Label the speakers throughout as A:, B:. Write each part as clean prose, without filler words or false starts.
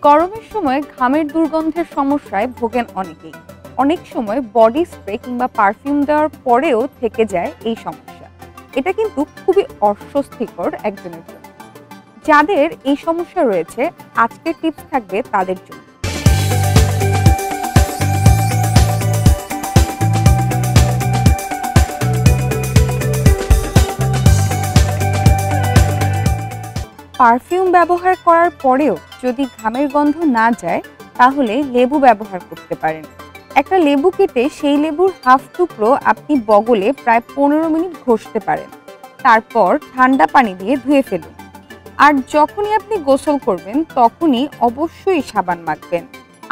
A: গরমের সময় ঘামের দুর্গন্ধের সমস্যায় ভোগেন অনেকেই। অনেক সময় বডি স্প্রে কিংবা পারফিউম দেওয়ার পরেও থেকে যায় এই সমস্যা। এটা কিন্তু খুবই অস্বস্তিকর একজনের জন্য। যাদের এই সমস্যা রয়েছে, আজকের টিপস থাকবে তাদের জন্য। পারফিউম ব্যবহার করার পরেও যদি ঘামের গন্ধ না যায়, তাহলে লেবু ব্যবহার করতে পারেন। একটা লেবু কেটে সেই লেবুর হাফ টুকরো আপনি বগলে প্রায় 15 মিনিট ঘষতে পারেন। তারপর ঠান্ডা পানি দিয়ে ধুয়ে ফেলুন। আর যখনই আপনি গোসল করবেন, তখনই অবশ্যই সাবান মাখবেন।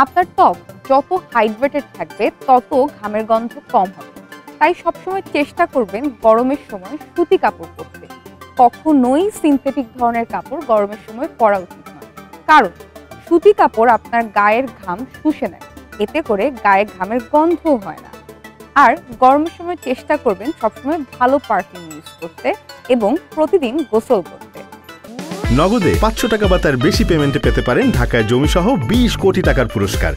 A: আপনার ত্বক যত হাইড্রেটেড থাকবে, তত ঘামের গন্ধ কম হবে। তাই সবসময় চেষ্টা করবেন গরমের সময় সুতি কাপড় পরতে। কখনোই সিনথেটিক ধরনের কাপড় গরমের সময় পরা উচিত নয়, কারণ সুতি কাপড় আপনার গায়ের ঘাম শুষে নেয়। এতে করে গায়ে ঘামের গন্ধও হয় না। আর গরমের সময় চেষ্টা করবেন সবসময় ভালো পারফিউম ইউজ করতে এবং প্রতিদিন গোসল করতে।
B: নগদে 500 টাকা বা তার বেশি পেমেন্টে পেতে পারেন ঢাকায় জমিসহ 20 কোটি টাকার পুরস্কার।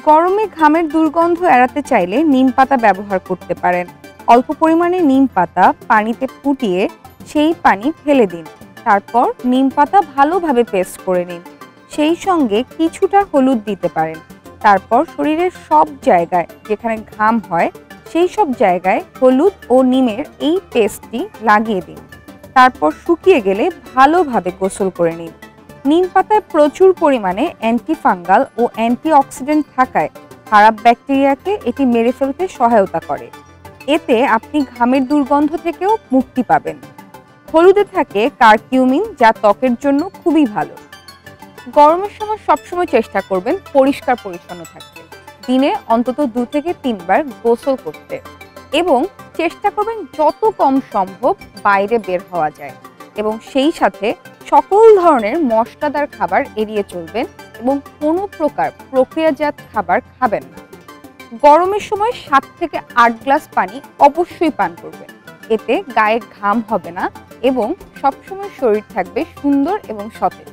A: গরমে ঘামের দুর্গন্ধ এড়াতে চাইলে নিম পাতা ব্যবহার করতে পারেন। অল্প পরিমাণে নিম পাতা পানিতে ফুটিয়ে সেই পানি ফেলে দিন। তারপর নিম পাতা ভালোভাবে পেস্ট করে নিন। সেই সঙ্গে কিছুটা হলুদ দিতে পারেন। তারপর শরীরের সব জায়গায় যেখানে ঘাম হয়, সেই সব জায়গায় হলুদ ও নিমের এই পেস্টটি লাগিয়ে দিন। তারপর শুকিয়ে গেলে ভালোভাবে গোসল করে নিন। নিম পাতায় প্রচুর পরিমাণে অ্যান্টিফাঙ্গাল ও অ্যান্টিঅক্সিডেন্ট থাকায় খারাপ ব্যাকটেরিয়াকে এটি মেরে ফেলতে সহায়তা করে। এতে আপনি ঘামের দুর্গন্ধ থেকেও মুক্তি পাবেন। হলুদে থাকে কারকিউমিন, যা ত্বকের জন্য খুবই ভালো। গরমের সময় সবসময় চেষ্টা করবেন পরিষ্কার পরিচ্ছন্ন থাকতে। দিনে অন্তত 2 থেকে 3 বার গোসল করতে এবং চেষ্টা করবেন যত কম সম্ভব বাইরে বের হওয়া যায়। এবং সেই সাথে সকল ধরনের মশলাদার খাবার এড়িয়ে চলবেন এবং কোনো প্রকার প্রক্রিয়াজাত খাবার খাবেন না। গরমের সময় 7 থেকে 8 গ্লাস পানি অবশ্যই পান করবেন। এতে গায়ে ঘাম হবে না এবং সবসময় শরীর থাকবে সুন্দর এবং সতেজ।